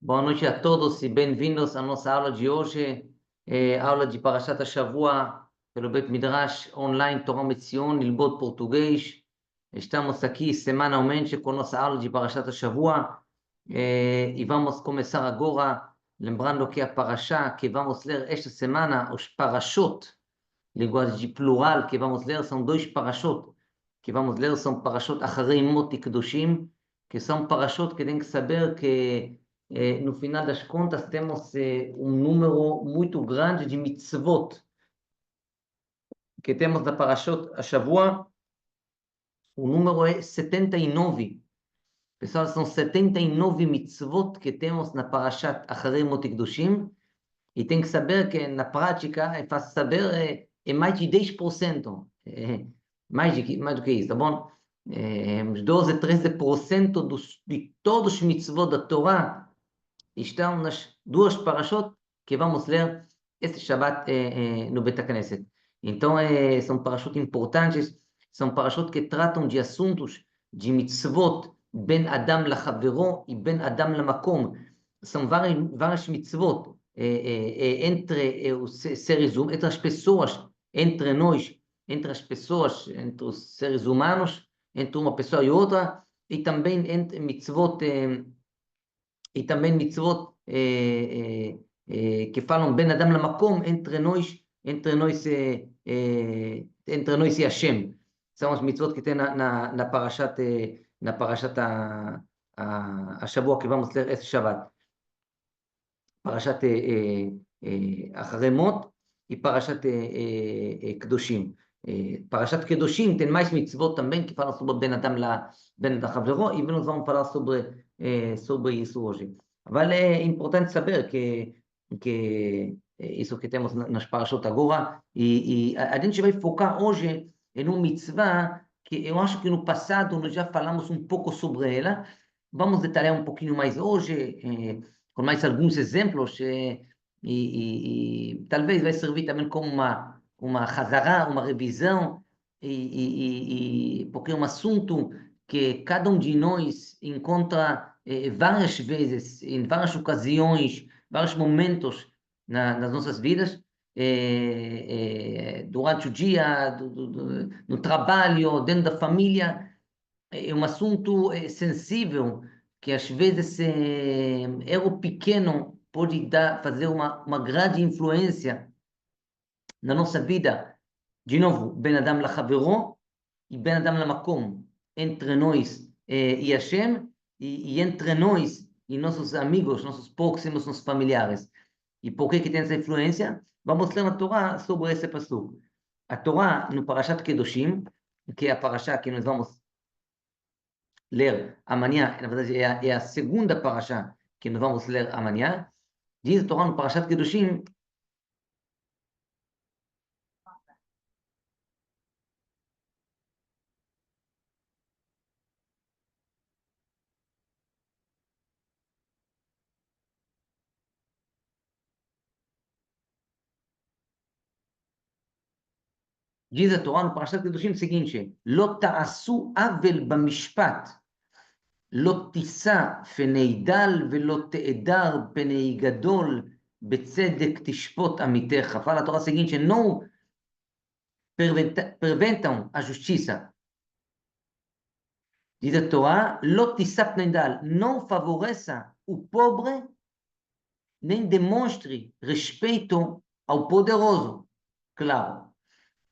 Boa noite a todos e bem-vindos à nossa aula de hoje, aula de Parashat Shavua pelo Bet Midrash Online Torah Metzion, Lilbod Português. Estamos aqui semanalmente com nossa aula de Parashat Shavua e vamos começar agora, lembrando que a Parashá que vamos ler esta semana, os Parashot, linguagem de plural que vamos ler, são dois Parashot que vamos ler, são Parashot Acharei Mot Kedoshim, que são Parashot que tem que saber que no final das contas, temos um número muito grande de mitzvot que temos na Parashot Shavua. O número é 79. Pessoal, são 79 mitzvot que temos na Parashat Acharei Mot Kedoshim. E tem que saber que na prática, é fácil saber, é mais de 10%. Mais do que isso, tá bom? Uns 12, 13% de todos os mitzvot da Torá estão nas duas parashot que vamos ler este Shabbat no Bet HaKnesset. Então, são parashot importantes, são parashot que tratam de assuntos de mitzvot, ben Adam lachavero e ben Adam lamakom. São várias mitzvot entre os seres humanos, entre as pessoas, entre nós, entre as pessoas, entre os seres humanos, entre uma pessoa e outra, e também entre mitzvot que falam Ben Adam Lamakom entre nós e Hashem. São as mitzvot que tem na Parashat a Shavua que vamos ler esse Shabbat. Parashat Acharei Mot e Parashat Kedoshim. Parashat Kedoshim tem mais mitzvot também que falam sobre Ben Adam Havero, e nós vamos falar sobre isso hoje. Mas é importante saber que isso que temos nas Parashot agora, e a gente vai focar hoje em uma mitzvah que eu acho que no passado nós já falamos um pouco sobre ela. Vamos detalhar um pouquinho mais hoje, com mais alguns exemplos, e talvez vai servir também como uma hazara, uma revisão, porque é um assunto que cada um de nós encontra várias vezes, em várias ocasiões, vários momentos nas nossas vidas, durante o dia, no trabalho, dentro da família. É um assunto sensível que às vezes erro pequeno pode fazer uma grande influência na nossa vida. De novo, Ben Adam lachavero e Ben Adam lamakom, entre nós e Hashem, e entre nós e nossos amigos, nossos próximos, nossos familiares. E por que tem essa influência? Vamos ler na Torá sobre esse passuco. A Torá, no Parashat Kedoshim, que é a Parashá que nós vamos ler amanhã, na verdade é a segunda parashá que nós vamos ler amanhã, diz a Torá no Parashat Kedoshim, diz a Torá no Parashat Kedoshim o seguinte: Lo ta'asu avel bamishpat, lo tisa fenei dal velo te'edar penei gadol betzedek tishpot amitecha. Fala a Torá o seguinte: não perventam a justiça. Diz a Torá, lo tisa penei dal, não favoreça o pobre, nem demonstre respeito ao poderoso. Claro,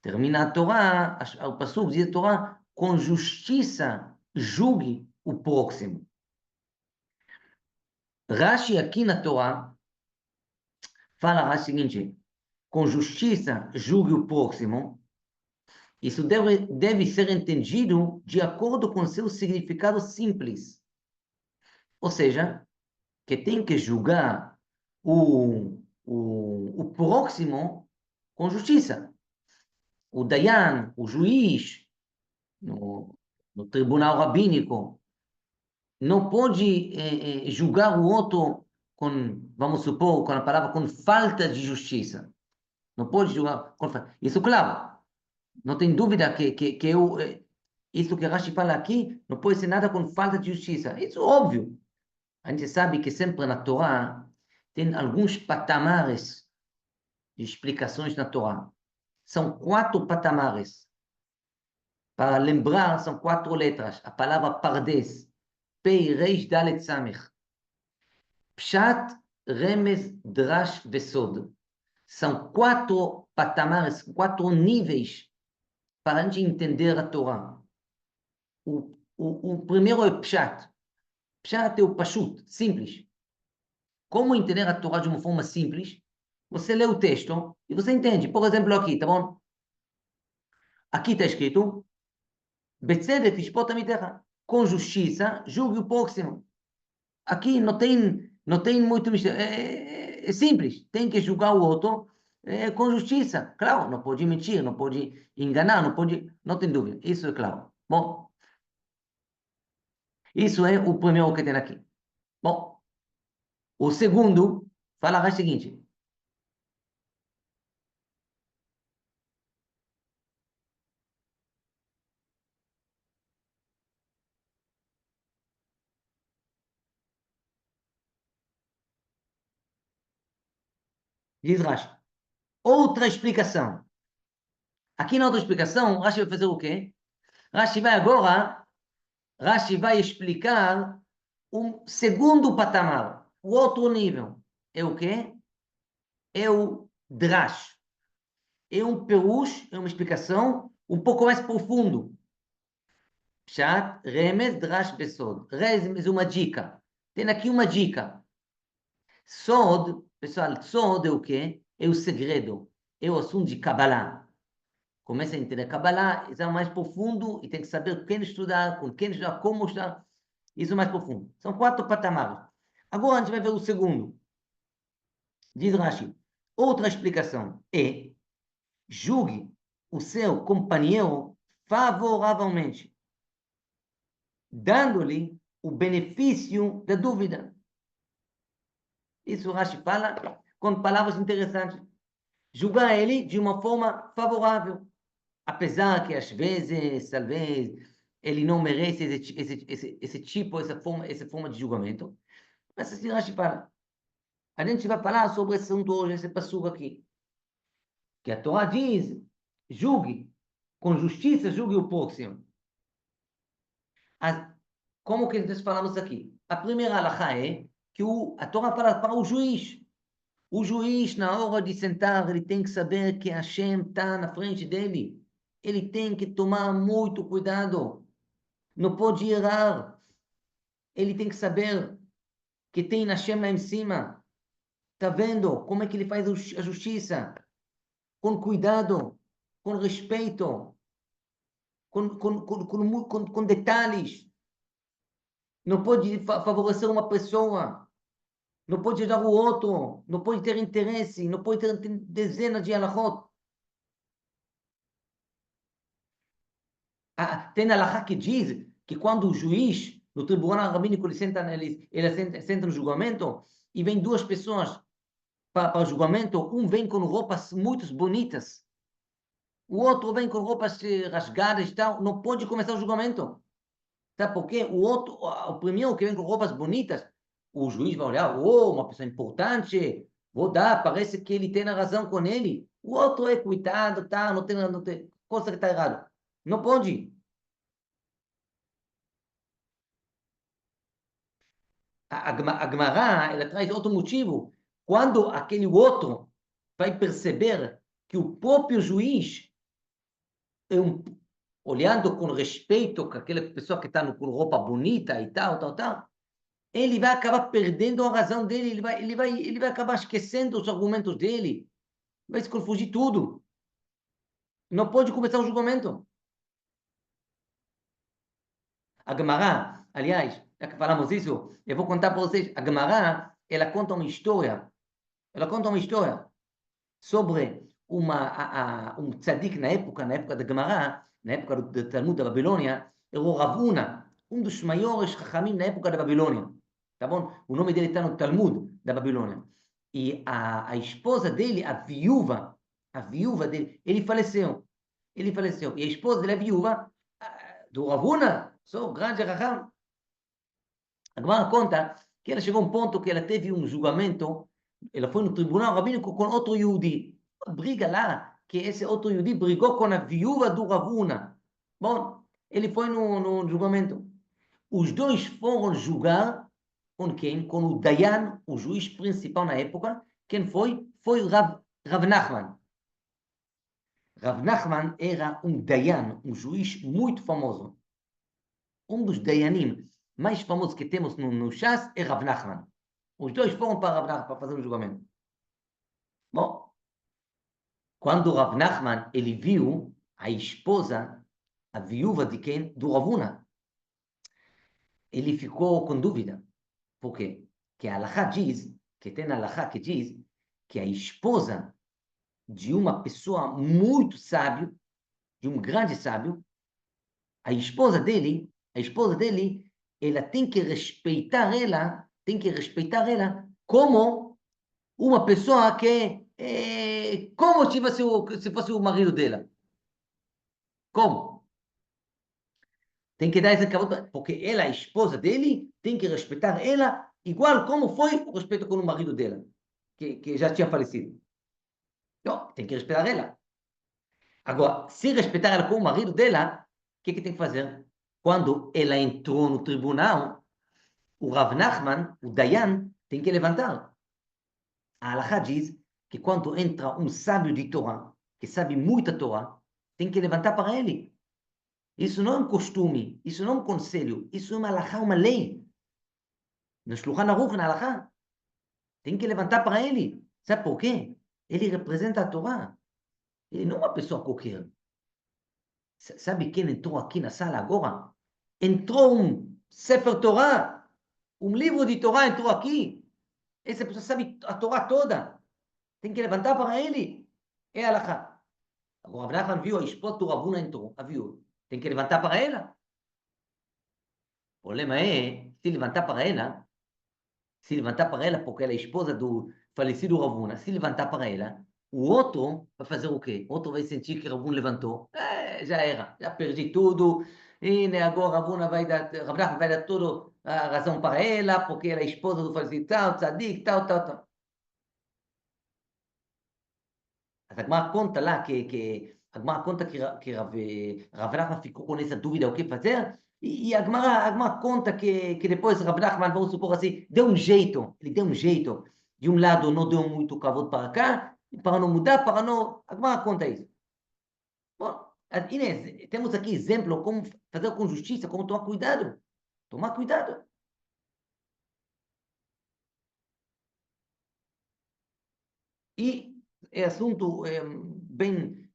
termina a Torá, o passuco diz a Torá, com justiça julgue o próximo. Rashi aqui na Torá fala o seguinte: com justiça julgue o próximo. Isso deve ser entendido de acordo com seu significado simples. Ou seja, que tem que julgar o próximo com justiça. O Dayan, o juiz, no tribunal rabínico, não pode julgar o outro com, vamos supor, com a palavra, com falta de justiça. Não pode julgar com falta. Isso, claro, não tem dúvida que isso que Rashi fala aqui não pode ser nada com falta de justiça. Isso é óbvio. A gente sabe que sempre na Torá tem alguns patamares de explicações na Torá. São 4 patamares. Para lembrar, são 4 letras. A palavra pardes, Pei, Reish, Dalet, Samech. Pshat, Remez, Drash, Vesod. São 4 patamares, 4 níveis para a gente entender a Torá. O primeiro é Pshat. Pshat é o Pashut, simples. Como entender a Torá de uma forma simples? Você lê o texto e você entende. Por exemplo, aqui, tá bom? Aqui está escrito, Betzedek tishpot amitecha. Com justiça, julgue o próximo. Aqui não tem muito mistério. É simples. Tem que julgar o outro com justiça. Claro, não pode mentir, não pode enganar, não pode... Não tem dúvida. Isso é claro. Bom, isso é o primeiro que tem aqui. Bom, o segundo fala o seguinte. Diz Rashi. Outra explicação. Aqui na outra explicação, Rashi vai fazer o quê? Rashi vai explicar um segundo patamar, o outro nível. É o quê? É o Drash. É um perush, é uma explicação um pouco mais profundo. Pshat, Remez, Drash, Besod. Remez, uma dica. Tem aqui uma dica. Sod, pessoal, Sod é o quê? É o segredo. É o assunto de Kabbalah. Começa a entender Kabbalah, isso é mais profundo e tem que saber quem estudar, com quem estudar, como estudar. Isso é mais profundo. São 4 patamares. Agora a gente vai ver o segundo. Diz Rashi. Outra explicação é: julgue o seu companheiro favoravelmente, dando-lhe o benefício da dúvida. Isso Rashi fala com palavras interessantes. Julgar ele de uma forma favorável. Apesar que às vezes, talvez, ele não merece esse tipo, essa forma de julgamento. Mas assim Rashi fala. A gente vai falar sobre esse assunto hoje, esse passuco aqui. Que a Torá diz, julgue, com justiça julgue o próximo. Como que nós falamos aqui? A primeira halakha é que a Torá fala para o juiz. O juiz, na hora de sentar, ele tem que saber que Hashem está na frente dele. Ele tem que tomar muito cuidado. Não pode errar. Ele tem que saber que tem Hashem lá em cima. Está vendo como é que ele faz a justiça? Com cuidado, com respeito, com detalhes. Não pode favorecer uma pessoa, não pode ajudar o outro, não pode ter interesse, não pode ter dezenas de halachot. Tem halachá que diz que quando o juiz, no tribunal rabínico, ele senta no julgamento e vem 2 pessoas para o julgamento, um vem com roupas muito bonitas, o outro vem com roupas rasgadas e tal, não pode começar o julgamento. Sabe por quê? O primeiro que vem com roupas bonitas, o juiz vai olhar, oh, uma pessoa importante, vou dar, parece que ele tem a razão com ele. O outro é, coitado, tá, não tem coisa que está errado. Não pode. A Gemara, ela traz outro motivo. Quando aquele outro vai perceber que o próprio juiz é olhando com respeito com aquela pessoa que está com roupa bonita e tal, tal, tal, ele vai acabar perdendo a razão dele, ele vai acabar esquecendo os argumentos dele, vai se confundir tudo. Não pode começar o julgamento. A Gemara, aliás, já que falamos isso, eu vou contar para vocês. A Gemara, ela conta uma história. Ela conta uma história sobre um tzadik na época da Gemara, na época do Talmud da Babilônia, era o Rav Huna, um dos maiores chachamim na época da Babilônia. Tá bom? O nome dele está no Talmud da Babilônia. E a esposa dele, a viúva dele, ele faleceu. Ele faleceu. E a esposa dele, a viúva, do Rav Huna, sou grande chacham. A Gemara conta que ela chegou a um ponto que ela teve um julgamento, ela foi no tribunal rabínico com outro Yehudi. Briga lá, que esse outro Yehudi brigou com a viúva do Ravuna. Bom, ele foi no julgamento. Os dois foram julgar com quem? Com o Dayan, o juiz principal na época. Quem foi? Foi Rav Nachman. Rav Nachman era um Dayan, um juiz muito famoso. Um dos Dayanim mais famosos que temos no Shas é Rav Nachman. Os dois foram para Rav Nachman para fazer o julgamento. Bom, quando Rav Nachman ele viu a esposa, a viúva de quem? Do Ravuna, ele ficou com dúvida. Por quê? Que a Halachá diz, que tem a Halachá que diz que a esposa de uma pessoa muito sábio, de um grande sábio, a esposa dele, ela tem que respeitar ela como uma pessoa que como se fosse o marido dela. Como? Tem que dar esse cavalo, porque ela, a esposa dele, tem que respeitar ela igual como foi o respeito com o marido dela, que já tinha falecido. Não, tem que respeitar ela. Agora, se respeitar ela como o marido dela, o que tem que fazer? Quando ela entrou no tribunal, o Rav Nachman, o Dayan, tem que levantar. A Halachá diz que quando entra um sábio de Torá, que sabe muita Torá, tem que levantar para ele. Isso não é um costume, isso não é um conselho, isso é uma Halachá, uma lei. No Shulchan Aruch, na Halachá, tem que levantar para ele. Sabe por quê? Ele representa a Torá. Ele não é uma pessoa qualquer. Sabe quem entrou aqui na sala agora? Entrou um Sefer Torá, um livro de Torá entrou aqui. Essa pessoa sabe a Torá toda. Tem que levantar para ele. É a Halachá. Agora, Abraham viu a esposa do Ravuna entrou, a viu. Tem que levantar para ela. O problema é, se levantar para ela, porque ela é esposa do falecido Ravuna, se levantar para ela, o outro vai fazer o quê? O outro vai sentir que Ravuna levantou. Já era, já perdi tudo. E né, agora Ravuna vai dar toda a razão para ela, porque ela é esposa do falecido tal, tzadik, tal, tal, tal. A Gemara conta lá a Gemara conta que Rav Nachman ficou com essa dúvida o que fazer, e a Gemara conta que depois Rav Nachman, vamos supor assim, deu um jeito, ele deu um jeito, de um lado não deu muito cavalo para cá, para não mudar, para não... A Gemara conta isso. Bom, Inês, temos aqui exemplo como fazer com justiça, como tomar cuidado. Tomar cuidado. E é assunto bem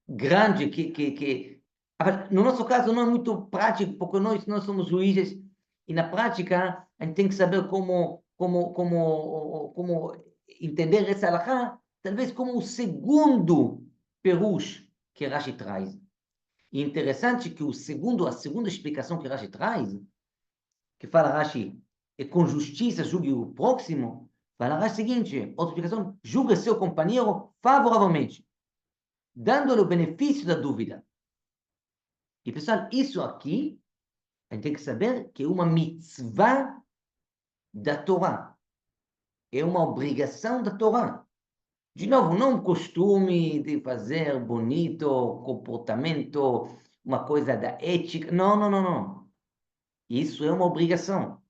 grande no nosso caso não é muito prático, porque nós somos juízes e na prática a gente tem que saber como entender essa halakha, talvez como o segundo perush que Rashi traz. E interessante que a segunda explicação que Rashi traz, que fala Rashi, é com justiça julgue o próximo, fala Rashi o seguinte, outra explicação, julgue seu companheiro favoravelmente, dando-lhe o benefício da dúvida. E, pessoal, isso aqui, a gente tem que saber que é uma mitzvah da Torá. É uma obrigação da Torá. De novo, não um costume de fazer bonito, comportamento, uma coisa da ética. Não, não, não, não. Isso é uma obrigação.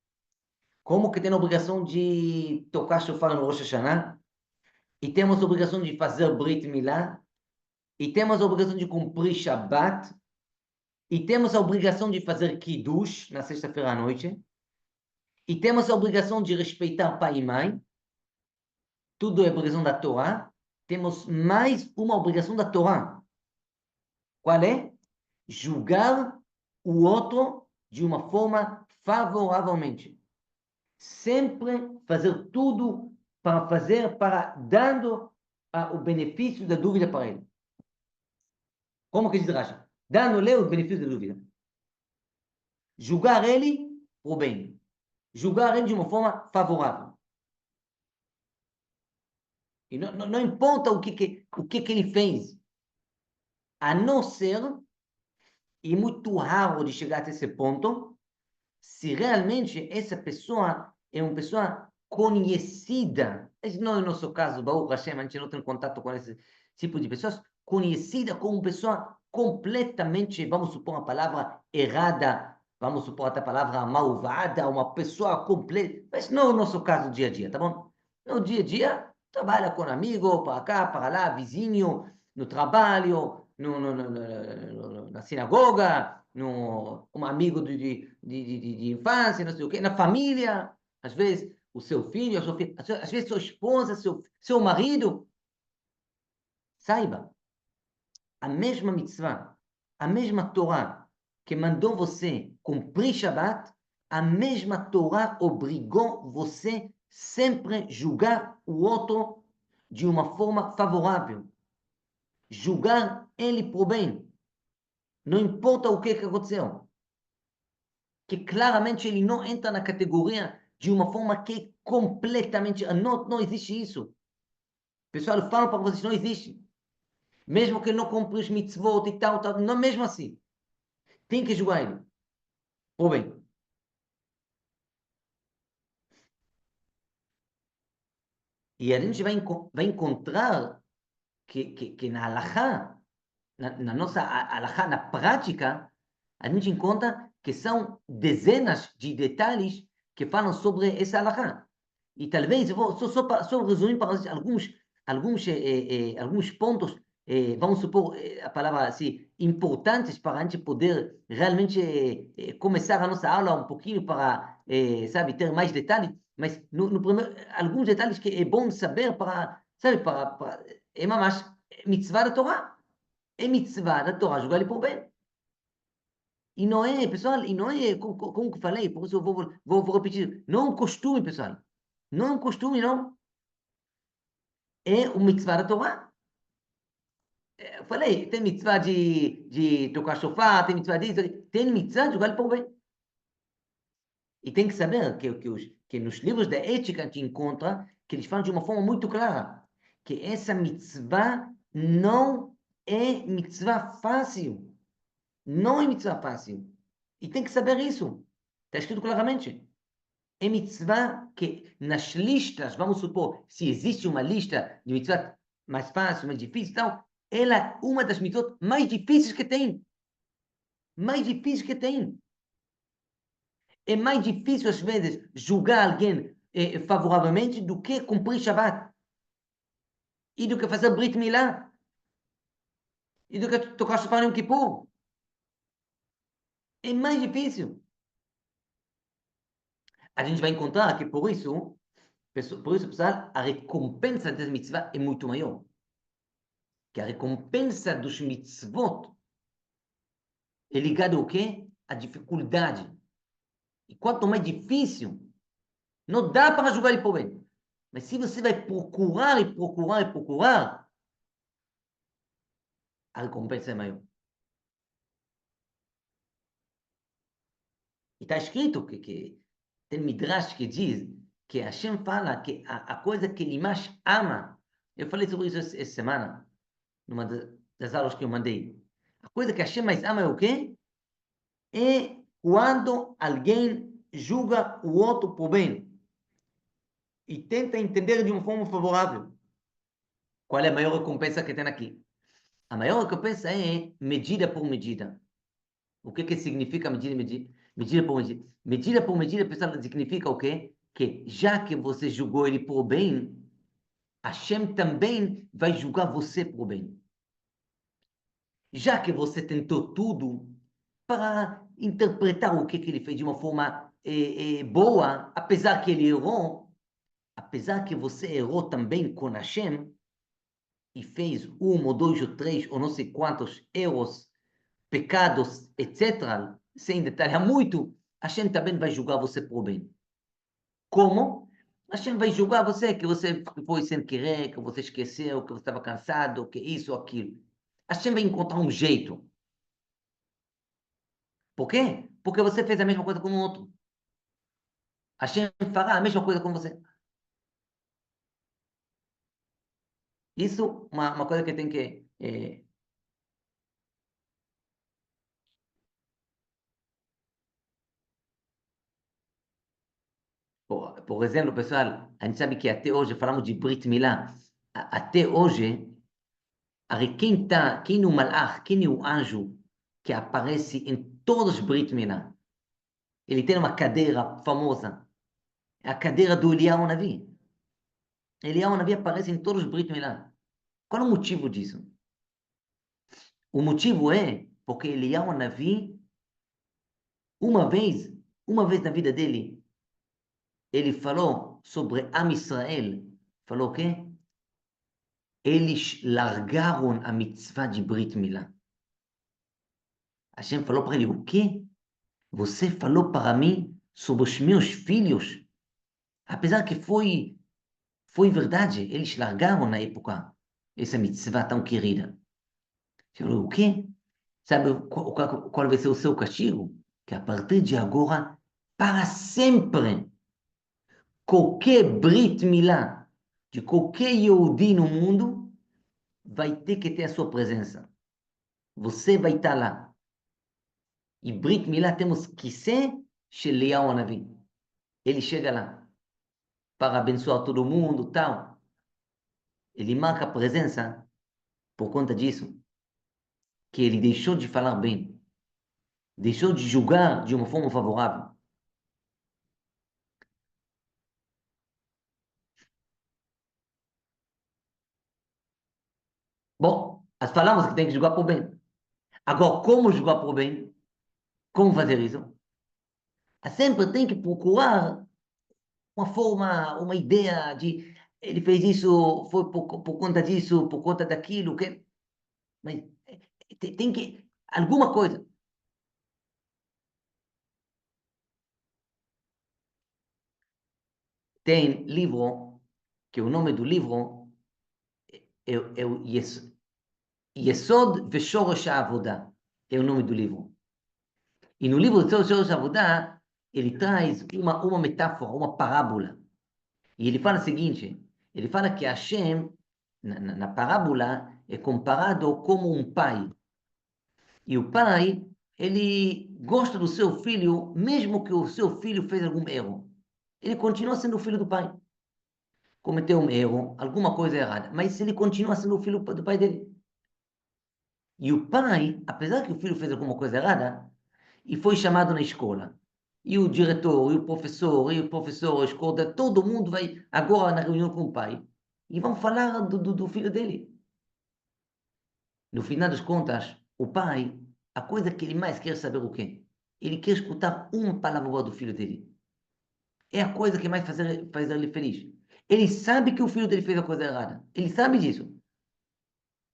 Como que tem a obrigação de tocar shofar no Rosh Hashanah? E temos a obrigação de fazer Brit Milá? E temos a obrigação de cumprir Shabbat? E temos a obrigação de fazer Kiddush na sexta-feira à noite. E temos a obrigação de respeitar pai e mãe. Tudo é obrigação da Torá. Temos mais uma obrigação da Torá. Qual é? Julgar o outro de uma forma favoravelmente. Sempre fazer tudo para dando o benefício da dúvida para ele. Como que diz Rashi? Dando-lhe o benefício da dúvida. Julgar ele por bem. Julgar ele de uma forma favorável. E não importa o que ele fez, a não ser, e muito raro de chegar até esse ponto, se realmente essa pessoa é uma pessoa conhecida. Esse não é o nosso caso, Baruch Hashem, a gente não tem contato com esse tipo de pessoas, conhecida como pessoa completamente, vamos supor uma palavra errada, vamos supor até a palavra malvada, uma pessoa completa, mas não é o nosso caso do dia a dia, tá bom? No dia a dia, trabalha com amigo, para cá, para lá, vizinho, no trabalho, na sinagoga, um amigo de infância, não sei o quê, na família, às vezes o seu filho, a sua filha, às vezes sua esposa, seu marido. Saiba, a mesma mitzvah, a mesma Torá que mandou você cumprir Shabbat, a mesma Torá obrigou você sempre julgar o outro de uma forma favorável. Julgar ele por bem. Não importa o que aconteceu. Que claramente ele não entra na categoria de uma forma que é completamente... Não existe isso. Pessoal, falo para vocês, não existe. Mesmo que ele não cumpra os mitzvot e tal, não mesmo assim. Tem que julgar ele. Por bem. E a gente vai encontrar que na halakha, na nossa halakha, na prática, a gente encontra que são dezenas de detalhes que falam sobre essa halakha. E talvez, eu vou só resumir para vocês alguns pontos, vamos supor, a palavra assim, importantes para a gente poder realmente começar a nossa aula um pouquinho para, sabe, ter mais detalhes, mas no primeiro, alguns detalhes que é bom saber para, sabe, é mamash, mitzvah da Torá. É mitzvah da Torá, jogar ele por bem. E não é, pessoal, e não é, como que falei, por isso eu vou repetir, não é um costume, pessoal. Não é um costume, não. É o mitzvah da Torá. Eu falei, tem mitzvah de tocar shofar, tem mitzvah disso, tem mitzvah de jogar ele por bem. E tem que saber que nos livros da ética a gente encontra que eles falam de uma forma muito clara que essa mitzvah não é mitzvah fácil. Não é mitzvah fácil. E tem que saber isso. Está escrito claramente. É mitzvah que nas listas, vamos supor, se existe uma lista de mitzvah mais fácil, mais difícil, então, ela é uma das mitzvot mais difíceis que tem. Mais difíceis que tem. É mais difícil, às vezes, julgar alguém favoravelmente do que cumprir Shabbat. E do que fazer Brit Milá. E do que tocar Shofar Yom Kippur. É mais difícil. A gente vai encontrar que, pessoal, a recompensa das mitzvah é muito maior. Que a recompensa dos mitzvot é ligada ao quê? A dificuldade. E quanto mais difícil, não dá para julgar ele por bem. Mas se você vai procurar e procurar e procurar, a recompensa é maior. E está escrito que tem Midrash que diz que Hashem fala que a coisa que ele mais ama, eu falei sobre isso essa semana, numa das aulas que eu mandei. A coisa que Hashem mais ama é o quê? É quando alguém julga o outro por bem e tenta entender de uma forma favorável. Qual é a maior recompensa que tem aqui? A maior recompensa é medida por medida. O que significa medida, medida por medida? Medida por medida, pessoal, significa o quê? Que já que você julgou ele por bem, Hashem também vai julgar você por bem. Já que você tentou tudo para interpretar o que ele fez de uma forma boa, apesar que ele errou, apesar que você errou também com Hashem, e fez um ou dois ou três ou não sei quantos erros, pecados, etc., sem detalhar muito, Hashem também vai julgar você por bem. Como? Hashem vai julgar você, que você foi sem querer, que você esqueceu, que você estava cansado, que isso ou aquilo. Hashem vai encontrar um jeito. Por quê? Porque você fez a mesma coisa com o outro. Hashem fará a mesma coisa com você. Isso é uma coisa que tem que... Por exemplo, pessoal, a gente sabe que até hoje, falamos de Brit Milá, até hoje, quem é o malach, quem é o anjo que aparece em todos os Brit Milá? Ele tem uma cadeira famosa, é a cadeira do Eliyahu Navi. Eliyahu Navi aparece em todos os Brit Milá. Qual é o motivo disso? O motivo é porque Eliyahu Navi, uma vez, uma vez na vida dele, ele falou sobre Am Israel. Falou o quê? Eles largaram a mitzvah de Brit Milá. Hashem falou para ele, o quê? Você falou para mim sobre os meus filhos? Apesar que foi verdade, eles largaram na época essa mitzvah tão querida. Ele falou, o quê? Sabe qual vai ser o seu castigo? Que a partir de agora, para sempre, qualquer Brit Milá de qualquer Yehudi no mundo vai ter que ter a sua presença. Você vai estar lá. E Brit Milá temos que ser Sheliyahu Hanavi. Ele chega lá para abençoar todo mundo, tal. Ele marca a presença por conta disso, que ele deixou de falar bem, deixou de julgar de uma forma favorável. Bom, nós falamos que tem que julgar por bem. Agora, como julgar por bem? Como fazer isso? Sempre tem que procurar uma forma, uma ideia de ele fez isso, foi por conta disso, por conta daquilo, que... mas tem que alguma coisa. Tem livro, que o nome do livro é o Yesod Veshorosh Avodah, é o nome do livro. E no livro de Shorosh Avodah, ele traz uma metáfora, uma parábola. E ele fala o seguinte, ele fala que Hashem, na parábola, é comparado como um pai. E o pai, ele gosta do seu filho, mesmo que o seu filho fez algum erro. Ele continua sendo o filho do pai. Cometeu um erro, alguma coisa errada, mas ele continua sendo o filho do pai dele. E o pai, apesar que o filho fez alguma coisa errada, e foi chamado na escola, e o diretor, e o professor, a escola, todo mundo vai agora na reunião com o pai, e vão falar do filho dele. No final das contas, o pai, a coisa que ele mais quer saber o quê? Ele quer escutar uma palavra boa do filho dele. É a coisa que mais faz ele feliz. Ele sabe que o filho dele fez a coisa errada. Ele sabe disso.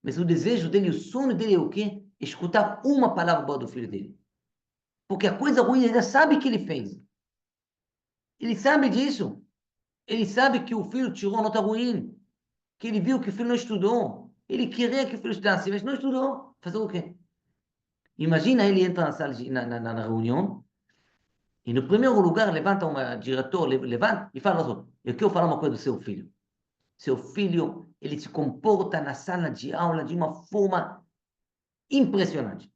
Mas o desejo dele, o sonho dele é o quê? Escutar uma palavra boa do filho dele. Porque a coisa ruim ele já sabe que ele fez. Ele sabe disso. Ele sabe que o filho tirou nota ruim. Que ele viu que o filho não estudou. Ele queria que o filho estudasse, mas não estudou. Fazer o quê? Imagina ele entra na sala, na reunião, e no primeiro lugar levanta um diretor, levanta e fala assim, eu quero falar uma coisa do seu filho. Seu filho, ele se comporta na sala de aula de uma forma impressionante.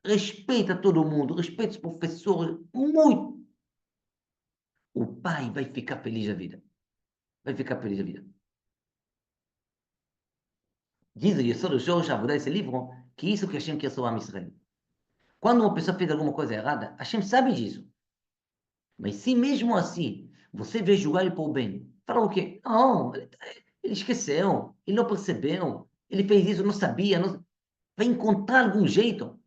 Respeita todo mundo, respeita os professores, muito. O pai vai ficar feliz da vida. Vai ficar feliz da vida. Diz o Yesod Shorosh Avodah, esse livro, que isso que Hashem quer sobre a Israel. Quando uma pessoa fez alguma coisa errada, Hashem sabe disso. Mas se mesmo assim você vê julgar ele por bem, fala o quê? Não, ele esqueceu, ele não percebeu, ele fez isso, não sabia, não... vai encontrar algum jeito,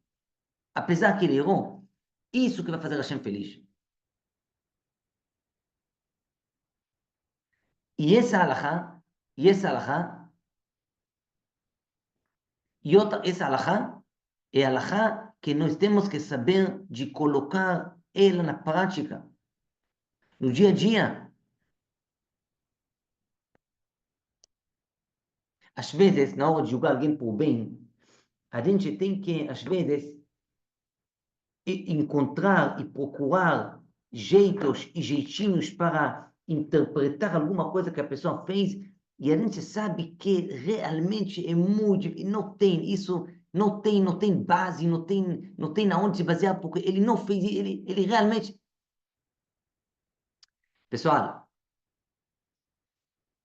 apesar que ele errou. Isso que vai fazer Hashem feliz. E essa alahá, e essa alahá, e outra, essa alahá é a alahá que nós temos que saber de colocar ela na prática, no dia a dia. Às vezes, na hora de julgar alguém por bem, a gente tem que, às vezes, encontrar e procurar jeitos e jeitinhos para interpretar alguma coisa que a pessoa fez e a gente sabe que realmente é muito difícil, não tem isso, não tem base, não tem na onde se basear, porque ele não fez, ele realmente Pessoal,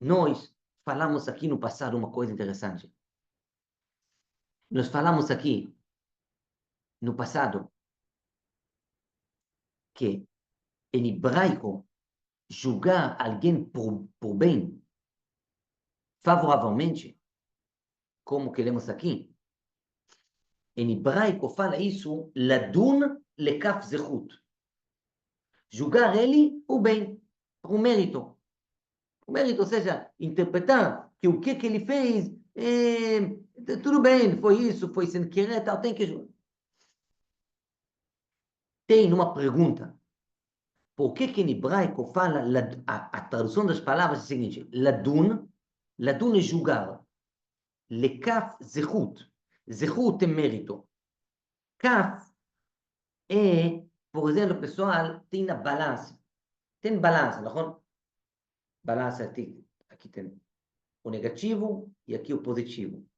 nós falamos aqui no passado uma coisa interessante. Nós falamos aqui no passado que em hebraico julgar alguém por bem favoravelmente, como queremos aqui, em hebraico fala isso, ladun lekaf zechut. Julgar ele o bem, o mérito. O mérito, ou seja, interpretar que o que ele fez, tudo bem, foi isso, foi sem querer, tal, tem que julgar. Tem uma pergunta. Por que em hebraico fala, a tradução das palavras é a seguinte, ladun é julgar. Lekaf zechut. Zechut é mérito. Kaf é, por exemplo, pessoal, tem a balança. Tem balança, não? Balança aqui tem o negativo e aqui o positivo.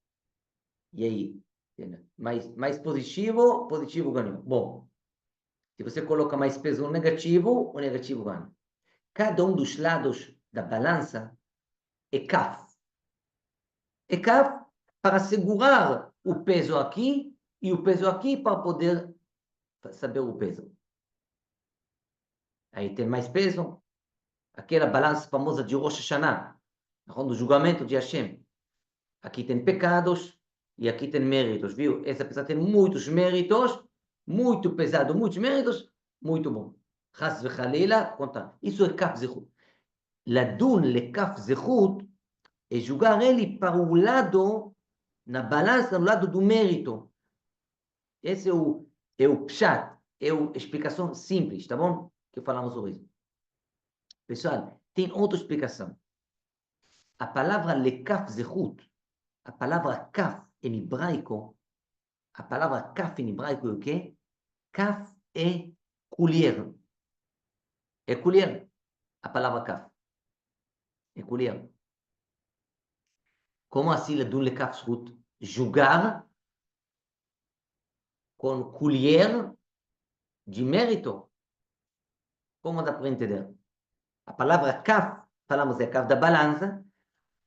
E aí, mais positivo, positivo ganhou. Bom, se você coloca mais peso no negativo, o negativo ganha. Cada um dos lados da balança é kaf. É kaf para segurar o peso aqui e o peso aqui para poder saber o peso. Aí tem mais peso, aquela balança famosa de Rosh Hashanah, do julgamento de Hashem. Aqui tem pecados e aqui tem méritos, viu? Essa pessoa tem muitos méritos, muito pesado, muitos méritos, muito bom. Chas v'chalila, conta. Isso é kaf zechut. Ladun le kaf zechut é julgar ele para o lado, na balança, no lado do mérito. Esse é o pshat, é a explicação simples, tá bom? Que falamos sobre isso. Pessoal, tem outra explicação. A palavra lekaf zechut, a palavra kaf em hebraico, a palavra kaf em hebraico é o quê? Kaf é colher. É colher. A palavra kaf. É colher. Como assim ladun lekaf zechut? Julgar com colher de mérito. Como dá para entender? A palavra kaf, falamos é kaf da balança,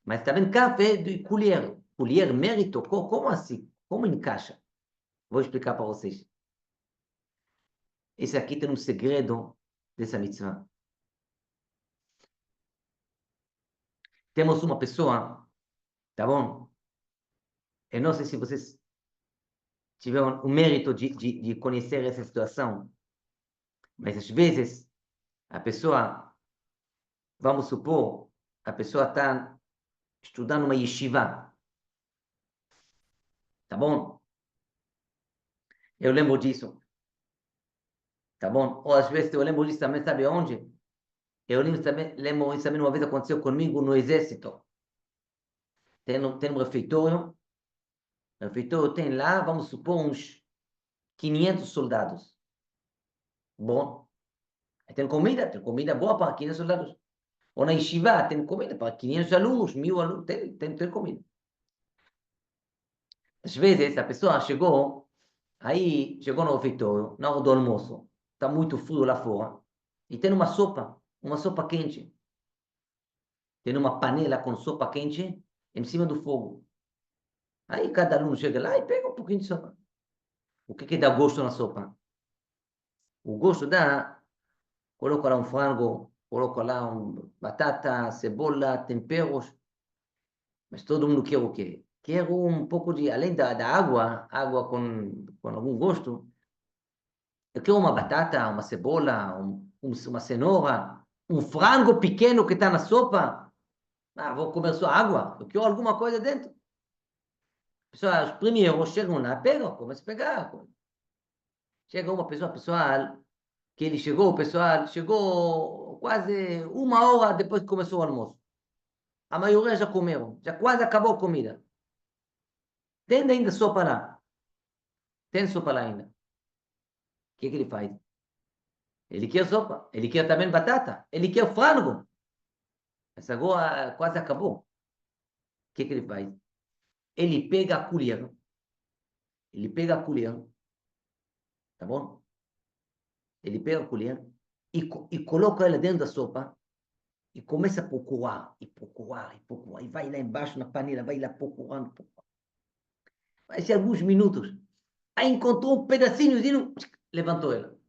mas também kaf é de colher. Colher, mérito, como assim? Como encaixa? Vou explicar para vocês. Esse aqui tem um segredo dessa mitzvah. Temos uma pessoa, tá bom? Eu não sei se vocês tiveram o mérito de conhecer essa situação, mas às vezes a pessoa, vamos supor, a pessoa está estudando uma yeshiva, tá bom? Eu lembro disso, tá bom? Ou às vezes eu lembro disso também, sabe onde? Eu lembro isso também uma vez aconteceu comigo no exército. Tem um refeitório, tem lá, vamos supor, uns 500 soldados. Bom, tem comida boa para 500 soldados. Ou na yeshiva, tem comida para 500 alunos, 1000 alunos, tem comida. Às vezes, a pessoa chegou no refeitório, na hora do almoço, está muito frio lá fora, e tem uma sopa quente. Tem uma panela com sopa quente em cima do fogo. Aí cada aluno chega lá e pega um pouquinho de sopa. O que dá gosto na sopa? O gosto dá, coloca lá um frango, coloca lá batata, cebola, temperos, mas todo mundo quer o quê? Quer um pouco de, além da água com algum gosto, eu quero uma batata, uma cebola, uma cenoura, um frango pequeno que está na sopa. Ah, vou comer só água, eu quero alguma coisa dentro. Pessoal, os primeiros chegam lá, pegam, começam a pegar. Chega uma pessoa, pessoal, que ele chegou, o pessoal chegou quase uma hora depois que começou o almoço. A maioria já comeram, já quase acabou a comida. Tem ainda sopa lá. Tem sopa lá ainda. O que ele faz? Ele quer sopa, ele quer também batata, ele quer frango. Mas agora quase acabou. O que ele faz? Ele pega a colher, tá bom? Ele pega a colher e coloca ela dentro da sopa e começa a procurar, e procurar, e procurar, e vai lá embaixo na panela, vai lá procurando, procurando. Vai ser alguns minutos. Aí encontrou um pedacinhozinho, levantou ela.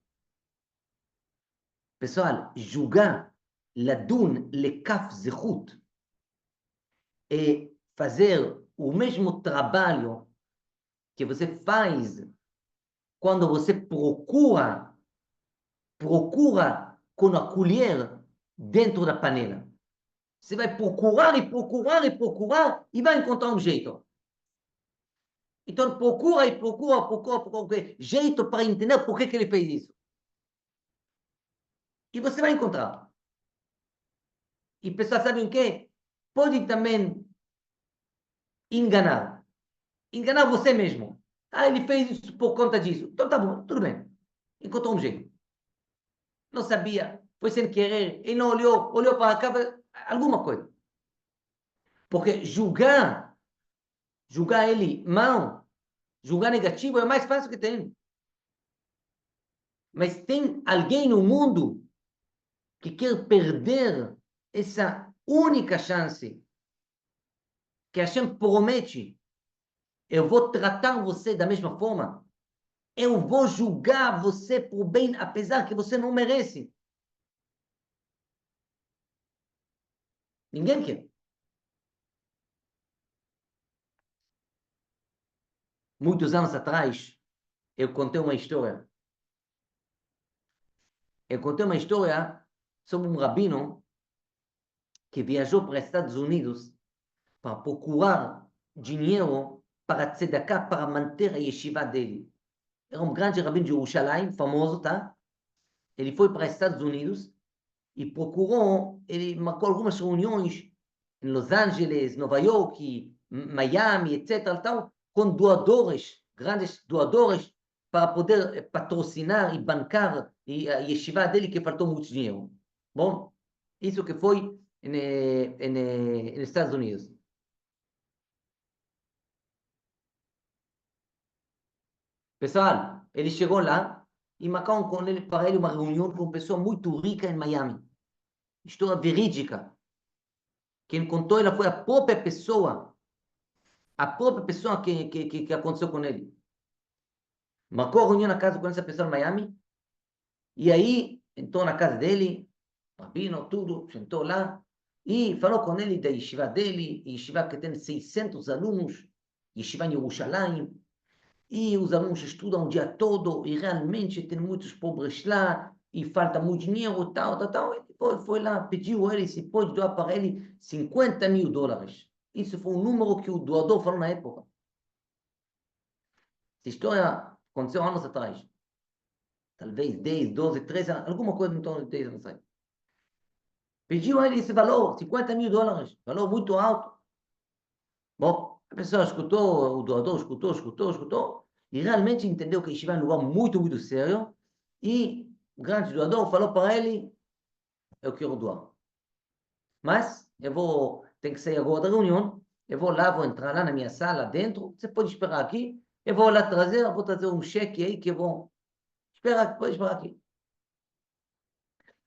Pessoal, julgar, ladun, lekaf, zehut, é fazer o mesmo trabalho que você faz quando você procura com a colher dentro da panela. Você vai procurar e procurar e procurar e vai encontrar um jeito. Então procura e procura jeito para entender por que ele fez isso. E você vai encontrar. E pessoal, sabem o quê? Pode também enganar. Enganar você mesmo. Ah, ele fez isso por conta disso. Então tá bom, tudo bem. Encontrou um jeito. Não sabia, foi sem querer, e não olhou para cá, alguma coisa. Porque julgar ele mal, julgar negativo é o mais fácil que tem. Mas tem alguém no mundo que quer perder essa única chance que a Hashem promete. Eu vou tratar você da mesma forma. Eu vou julgar você por bem, apesar que você não merece. Ninguém quer. Muitos anos atrás, eu contei uma história. Eu contei uma história sobre um rabino que viajou para os Estados Unidos para procurar dinheiro para tzedakah, para manter a yeshiva dele. Era um grande rabino de Jerusalém, famoso, tá? Ele foi para os Estados Unidos e procurou, ele marcou algumas reuniões em Los Angeles, Nova York, Miami, etc. Tal, com doadores, grandes doadores, para poder patrocinar e bancar a yeshiva dele, que faltou muito dinheiro. Bom, isso que foi nos Estados Unidos. Pessoal, ele chegou lá e marcaram com ele, para ele uma reunião com uma pessoa muito rica em Miami. História verídica. Quem contou ela foi a própria pessoa que aconteceu com ele. Marcou a reunião na casa com essa pessoa em Miami, e aí entrou na casa dele, rabino, tudo, sentou lá, e falou com ele da yeshiva dele, yeshiva que tem 600 alunos, yeshiva em Jerusalém, e os alunos estudam o dia todo, e realmente tem muitos pobres lá, e falta muito dinheiro, tal. E depois foi lá, pediu a ele se pode doar para ele $50.000. Isso foi um número que o doador falou na época. Essa história aconteceu anos atrás. Talvez 10, 12, 13 anos, alguma coisa em torno de 10 anos atrás. Pediu a ele esse valor, $50.000, valor muito alto. Bom, a pessoa escutou, o doador escutou, e realmente entendeu que estive em um lugar muito, muito sério, e o grande doador falou para ele, eu quero doar. Mas, tenho que sair agora da reunião, eu vou lá, vou entrar lá na minha sala, dentro, você pode esperar aqui, eu vou lá vou trazer um cheque aí que eu vou... pode esperar aqui.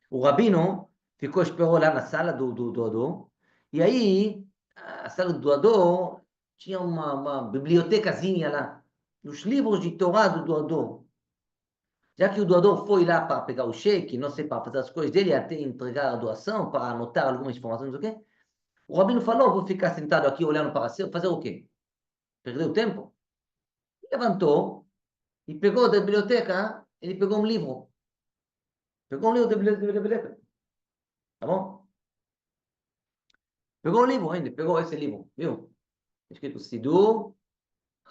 O rabino esperou lá na sala do doador, e aí, a sala do doador tinha uma bibliotecazinha lá, os livros de Torá do doador. Já que o doador foi lá para pegar o cheque, não sei, para fazer as coisas dele, até entregar a doação, para anotar algumas informações, não sei o quê, o rabino falou, vou ficar sentado aqui olhando para cima, fazer o quê? Perdeu tempo? Levantou e pegou da biblioteca, ele pegou um livro. Pegou um livro da biblioteca. Tá bom? Pegou o livro ainda, pegou esse livro, viu? Escrito Sidur,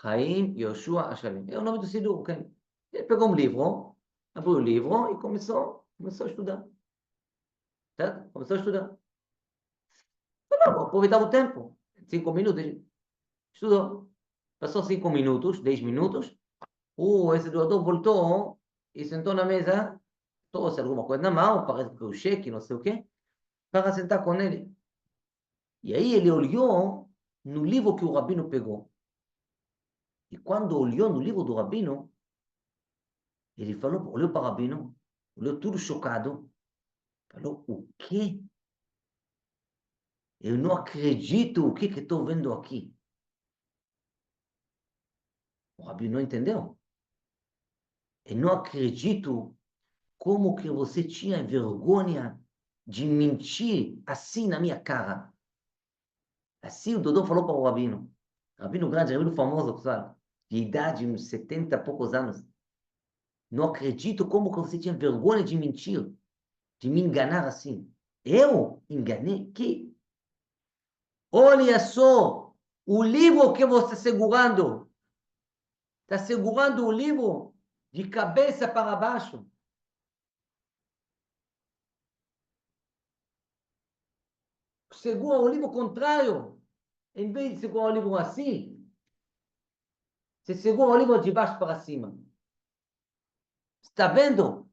Chaim, Yoshua, Hashalim. É o nome do Sidur, ok? Ele pegou um livro, abriu o livro e começou a estudar. Certo? Começou a estudar. Falou, vou aproveitar o tempo. 5 minutos. Estudou. Passou 5 minutos, 10 minutos. Esse doador voltou e sentou na mesa, trouxe alguma coisa na mão, parece que o cheque, não sei o quê, para sentar com ele. E aí ele olhou no livro que o rabino pegou. E quando olhou no livro do rabino, ele falou, olhou para o rabino, olhou tudo chocado, falou, o quê? Eu não acredito o que estou vendo aqui. O Rabino não entendeu. Eu não acredito como que você tinha vergonha de mentir assim na minha cara. Assim o Dodô falou para o Rabino. Rabino grande, Rabino famoso, pessoal, de idade, uns 70 e poucos anos. Não acredito como que você tinha vergonha de mentir, de me enganar assim. Eu enganei? Que? Olha só o livro que você está segurando. Está segurando o livro de cabeça para baixo. Segura o livro contrário. Em vez de segurar o livro assim, você segura o livro de baixo para cima. Está vendo?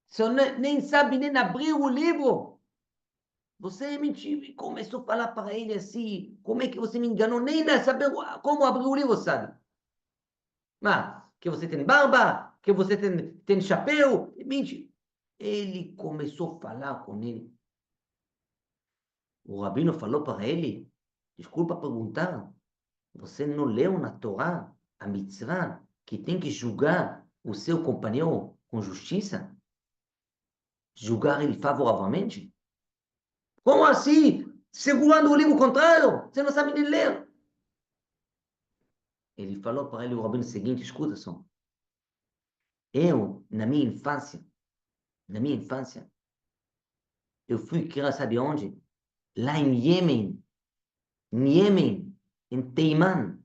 Você nem sabe nem abrir o livro. Você mentiu, começou a falar para ele assim, como é que você me enganou? Nem dá saber como abrir o livro, sabe? Mas, que você tem barba, que você tem chapéu, mente. Ele começou a falar com ele. O rabino falou para ele, desculpa perguntar, você não leu na Torá a mitzvah que tem que julgar o seu companheiro com justiça? Julgar ele favoravelmente? Como assim? Segurando o livro contrário? Você não sabe nem ler. Ele falou para ele o rabino seguinte, escuta só. Eu, na minha infância, eu fui criado, sabe onde? Lá em Iêmen, em Teimã,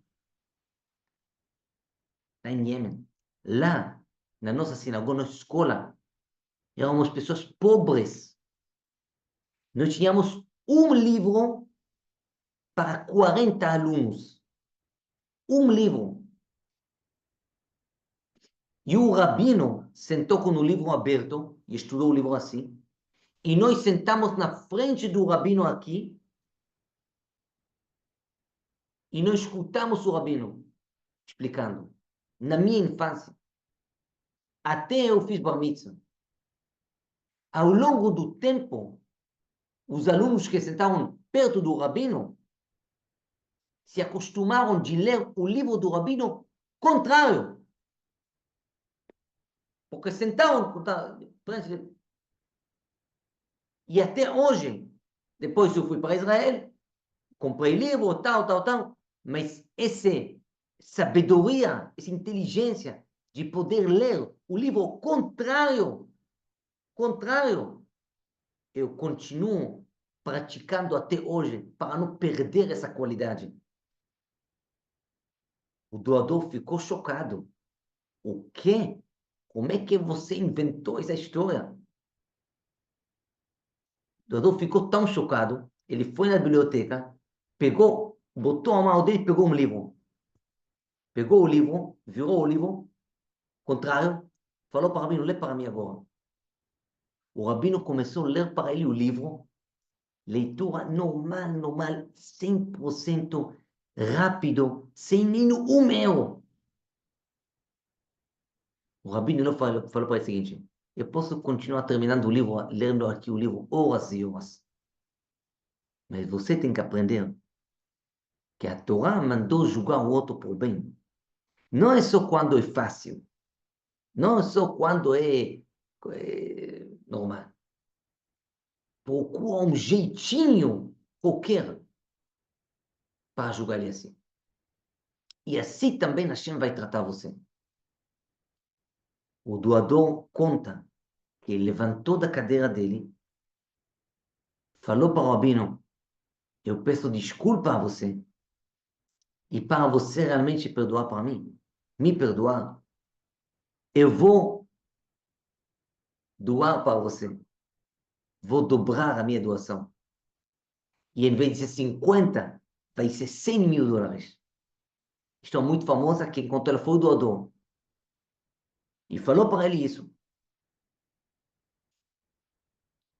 lá em Iêmen. Lá, na nossa sinagoga, na escola, éramos pessoas pobres. Nós tínhamos um livro para 40 alunos. Um livro. E o rabino sentou com o livro aberto e estudou o livro assim. E nós sentamos na frente do rabino aqui e nós escutamos o rabino explicando. Na minha infância, até eu fiz bar mitzvah. Ao longo do tempo, os alunos que sentavam perto do rabino se acostumaram de ler o livro do rabino contrário. Porque sentavam e até hoje, depois eu fui para Israel, comprei livro, tal, mas essa sabedoria, essa inteligência de poder ler o livro contrário, eu continuo praticando até hoje para não perder essa qualidade. O doador ficou chocado. O quê? Como é que você inventou essa história? O doador ficou tão chocado, ele foi na biblioteca, pegou, botou a mão dele e pegou um livro. Pegou o livro, virou o livro, contrário, falou para o rabino, lê para mim agora. O rabino começou a ler para ele o livro, leitura normal, 100% rápido, sem nenhum erro. O rabino não falou para ele o seguinte, eu posso continuar terminando o livro, lendo aqui o livro horas e horas, mas você tem que aprender que a Torá mandou julgar o outro por bem. Não é só quando é fácil, não é só quando é normal. Procura um jeitinho qualquer para julgar ele assim. E assim também Hashem vai tratar você. O doador conta que ele levantou da cadeira dele, falou para o rabino, eu peço desculpa a você, e para você realmente perdoar para mim, me perdoar, eu vou doar para você, vou dobrar a minha doação. E em vez de ser 50, vai ser 100 mil dólares. Estou muito famosa que enquanto ela foi o doador, e falou para ele isso.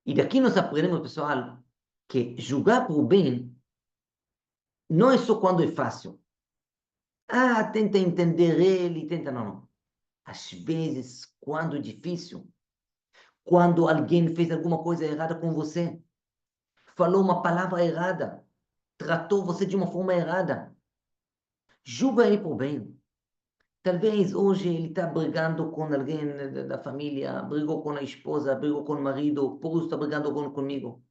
E daqui nós aprendemos, pessoal, que julgar por bem não é só quando é fácil. Ah, tenta entender ele, tenta não. Às vezes, quando é difícil, quando alguém fez alguma coisa errada com você, falou uma palavra errada, tratou você de uma forma errada. Julga ele por bem. Talvez hoje ele está brigando com alguém da família, brigou com a esposa, brigou com o marido, por isso está brigando comigo.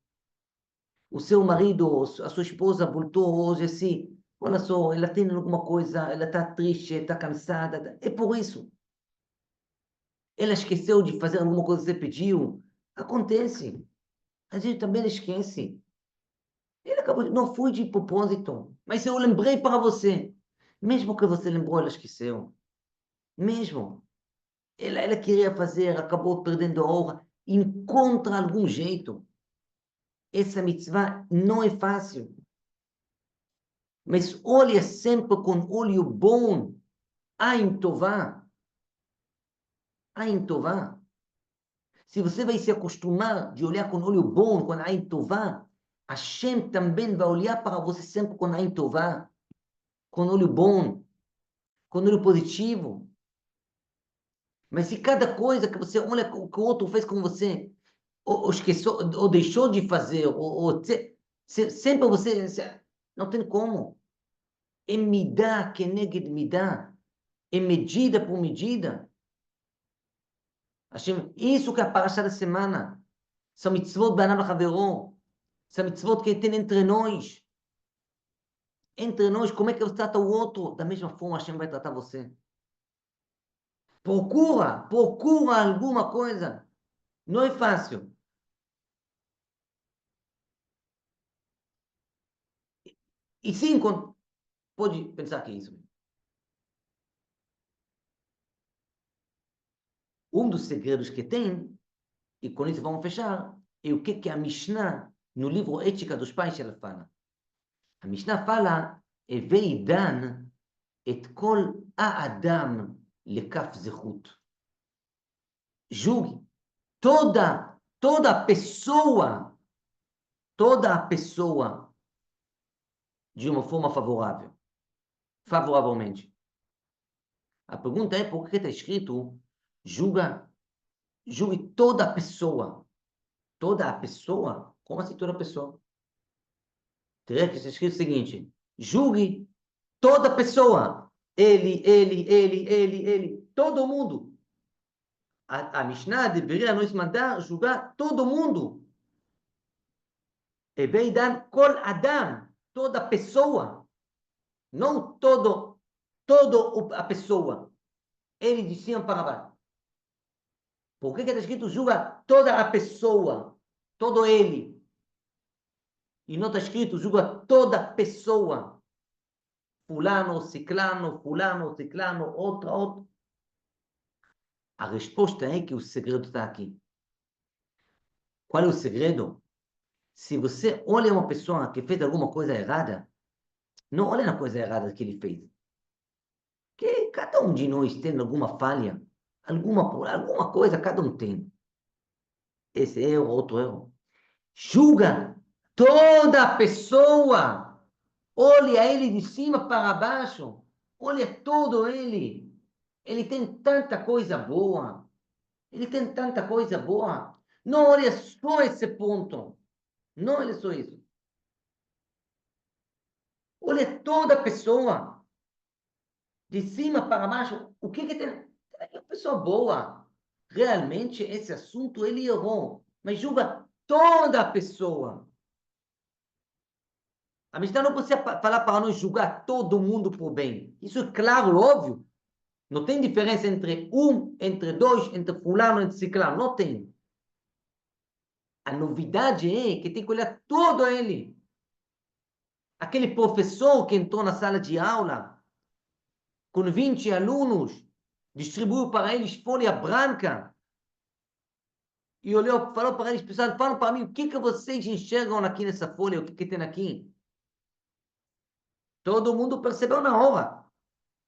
O seu marido, a sua esposa voltou hoje assim, olha só, ela tem alguma coisa, ela está triste, está cansada, é por isso. Ela esqueceu de fazer alguma coisa que você pediu. Acontece. A gente também esquece. Ele acabou de... Não foi de propósito. Mas eu lembrei para você. Mesmo que você lembrou, ela esqueceu. Mesmo. Ela queria fazer, acabou perdendo a honra. Encontra algum jeito. Essa mitzvah não é fácil. Mas olha sempre com olho bom. Ain Tová. Ain Tová. Se você vai se acostumar de olhar com olho bom, com Ain Tová, Hashem também vai olhar para você sempre com Ain Tová, com olho bom, com olho positivo. Mas se cada coisa que você olha que o outro fez com você, ou esqueceu, ou deixou de fazer, sempre você, não tem como. É midá, keneged midá. É medida por medida. Hashem, isso que é a parasha da semana. São mitzvot b'anav l'chaveró. São mitzvot que tem entre nós. Entre nós, como é que você trata o outro? Da mesma forma, Hashem vai tratar você. Procura alguma coisa. Não é fácil. E sim, pode pensar que é isso. Um dos segredos que tem, e com isso vamos fechar, é o que a Mishnah, no livro Ética dos Pais, ela fala. A Mishnah fala, Evei Dan et kol ha'adam lekaf zechut. Julgue toda a pessoa de uma forma favoravelmente. A pergunta é por que está escrito julgue toda a pessoa. Toda a pessoa? Como assim toda a pessoa? Teria que ser escrito o seguinte, julgue toda a pessoa. Ele, todo mundo. A Mishnah deveria nos mandar julgar todo mundo. Eveidan kol adam, toda pessoa, não todo a pessoa. Ele de cima para baixo. Por que está escrito julga toda a pessoa, todo ele? E não está escrito julga toda pessoa. Fulano, ciclano, outra. A resposta é que o segredo está aqui. Qual é o segredo? Se você olha uma pessoa que fez alguma coisa errada, não olha na coisa errada que ele fez. Que cada um de nós tem alguma falha, alguma coisa cada um tem. Esse erro, outro erro. Julga toda a pessoa. Olha ele de cima para baixo. Olha todo ele. Ele tem tanta coisa boa. Ele tem tanta coisa boa. Não olha só esse ponto. Não olha só isso. Olha toda a pessoa. De cima para baixo. O que tem? É uma pessoa boa. Realmente, esse assunto ele errou. Mas julga toda a pessoa. A Mishnah não precisa falar para nós julgar todo mundo por bem. Isso é claro, óbvio. Não tem diferença entre entre dois, entre fulano, entre ciclano. Não tem. A novidade é que tem que olhar todo ele. Aquele professor que entrou na sala de aula com 20 alunos, distribuiu para eles folha branca e olhou, falou para eles, pessoal, falam para mim, o que vocês enxergam aqui nessa folha, o que tem aqui? Todo mundo percebeu na hora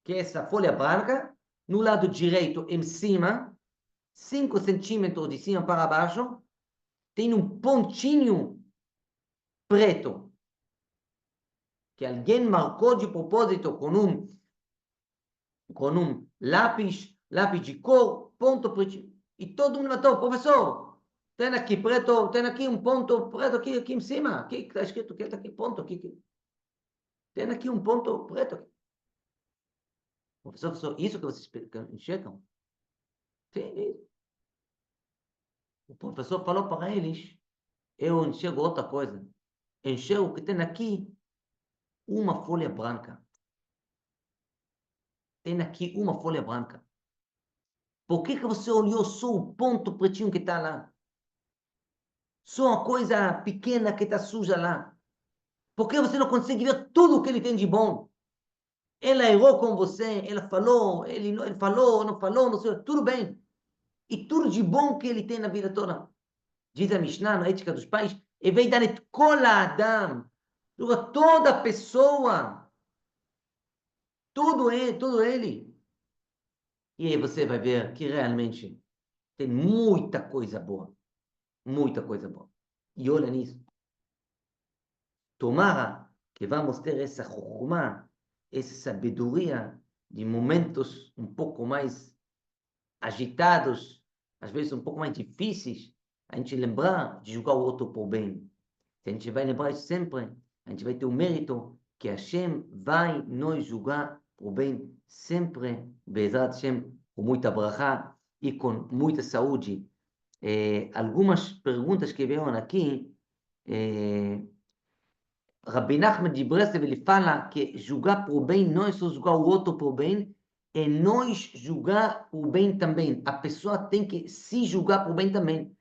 que essa folha branca, no lado direito, em cima, 5 centímetros de cima para baixo, tem um pontinho preto, que alguém marcou de propósito com lápis de cor, ponto preto. E todo mundo levantou, professor, tem aqui preto, tem aqui um ponto preto aqui em cima. Aqui está escrito que está aqui ponto. Aqui. Tem aqui um ponto preto. Professor, isso que vocês enxergam? Sim, isso. O professor falou para eles, eu enxergo outra coisa. Enxergo que tem aqui uma folha branca. Tem aqui uma folha branca. Por que você olhou só o ponto pretinho que está lá? Só uma coisa pequena que está suja lá. Por que você não consegue ver tudo o que ele tem de bom? Ela errou com você, ela falou, ele falou, não falou, não sei, tudo bem. E tudo de bom que ele tem na vida toda. Diz a Mishnah, na ética dos pais, e vem dar et kol Adam, toda pessoa, tudo ele. E aí você vai ver que realmente tem muita coisa boa. Muita coisa boa. E olha nisso. Tomara que vamos ter essa chokhmah, essa sabedoria de momentos um pouco mais agitados, às vezes um pouco mais difíceis, a gente lembrar de julgar o outro por bem. Se a gente vai lembrar isso sempre, a gente vai ter o mérito que Hashem vai nos julgar por bem sempre, Bezrat Hashem, com muita brachá e com muita saúde. Algumas perguntas que vieram aqui, Rabbi Nachman de Breslev, ele fala que julgar por bem não é só julgar o outro por bem, é nós julgar por bem também. A pessoa tem que se julgar por bem também.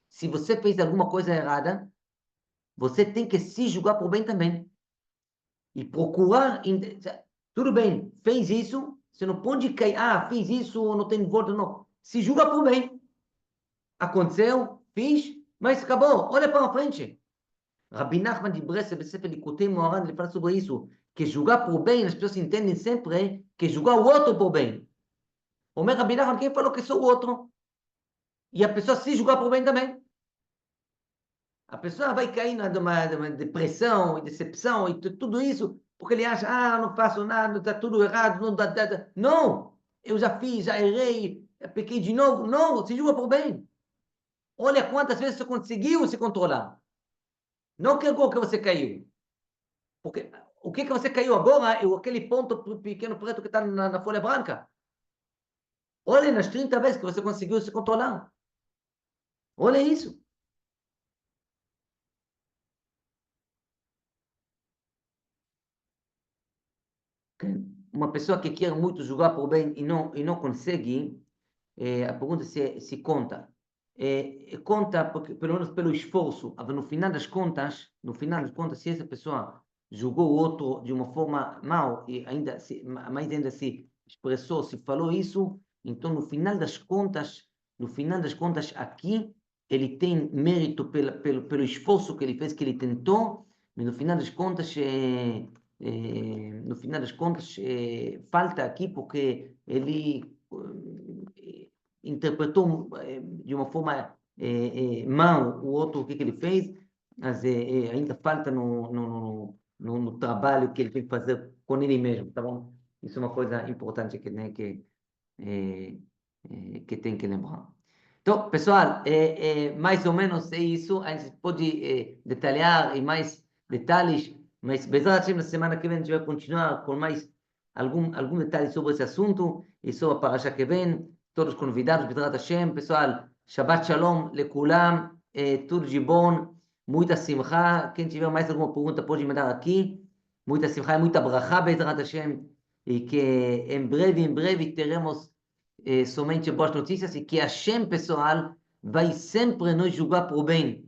Se você fez alguma coisa errada, você tem que se julgar por bem também. E procurar... Tudo bem, fez isso, você não pode cair, fiz isso, não tem volta, não. Se julga por bem. Aconteceu, fiz, mas acabou, olha para frente. Rabbi Nachman de Breslev, Sefer Likutei Moharan, ele fala sobre isso, que julgar por bem, as pessoas entendem sempre que julgar o outro por bem. O meu Rabbi Nachman, quem falou que sou o outro? E a pessoa se julgar por bem também. A pessoa vai cair numa depressão e decepção e tudo isso, porque ele acha, não faço nada, está tudo errado, não dá. Não! Eu já fiz, já errei, pequei de novo. Não, se julga por bem. Olha quantas vezes você conseguiu se controlar. Não que agora que você caiu. Porque o que você caiu agora é aquele ponto pequeno preto que está na folha branca. Olha nas 30 vezes que você conseguiu se controlar. Olha isso. Uma pessoa que quer muito julgar por bem e não consegue, a pergunta é se conta. Conta porque, pelo menos pelo esforço, mas no final das contas, se essa pessoa julgou o outro de uma forma mal e mais ainda se expressou, se falou isso, então no final das contas, aqui ele tem mérito pelo esforço que ele fez, que ele tentou, mas no final das contas, falta aqui porque ele interpretou de uma forma mal o outro, o que ele fez, mas ainda falta no trabalho que ele tem que fazer com ele mesmo, tá bom? Isso é uma coisa importante que tem que lembrar. Então, pessoal, mais ou menos é isso. A gente pode detalhar em mais detalhes, mas Bezerra Hashem, na semana que vem a gente vai continuar com mais algum detalhe sobre esse assunto e sobre a parasha que vem. Todos convidados, Bezerra Hashem. Pessoal, Shabbat Shalom lekulam, tudo de bom, muita simcha. Quem tiver mais alguma pergunta pode mandar aqui. Muita simcha e muita bracha, Bezerra Hashem. E que em breve teremos somente boas notícias e que Hashem, pessoal, vai sempre nos julgar por bem.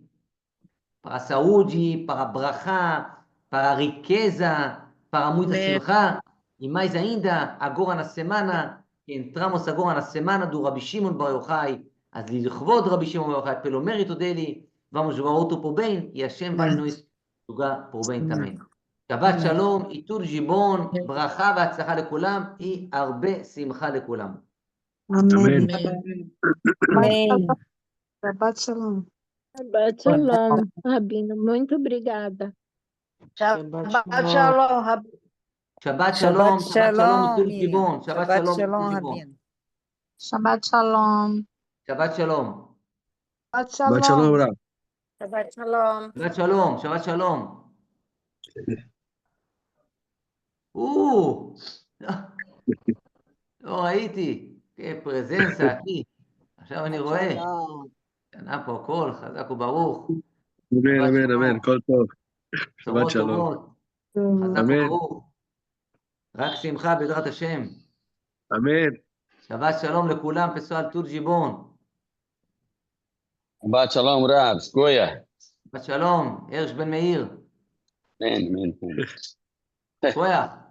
Para a saúde, para a brachá, para a riqueza, para muita simcha. E mais ainda, agora na semana, entramos agora na semana do Rabbi Shimon Bar Yochai, אז לכבוד רבי שמעון בר יוחאי, pelo mérito dele, vamos julgar outro por bem, e Hashem vai nos julgar por bem também. Shabbat Shalom, e tudo de bom, ברכה והצלחה לכולם, e הרבה שמחה לכולם. Amém. Amém. Shabbat Shalom. Shabbat Shalom, Rabino. Muito obrigada. Shabbat Shabbat Shalom. Shalom, Rabbi. Shabbat Shalom, Shabbat Shalom, tudo de Miriam. bom. Shabbat Shabbat Shalom, Shalom, tudo de bom. Rabino. Shabbat Shalom. Shabbat Shalom. Shabbat Shabbat shalom, shalom. Rav. Shabbat shalom. שבת שלום, שבת שלום. לא ראיתי. פרזנסה, אחי. עכשיו אני רואה. קנה פה הכל, חזק וברוך. אמן, שבת אמן, שלום. אמן, כל טוב. שבת בשורות שלום. טובות. חזק אמן. וברוך. רק שמחה בעזרת השם. אמן. שבת שלום לכולם, פסואל טורג'יבון. Shabbat shalom, Rav. Skoya. שבת שלום, הרש בן מאיר. Man. כויה.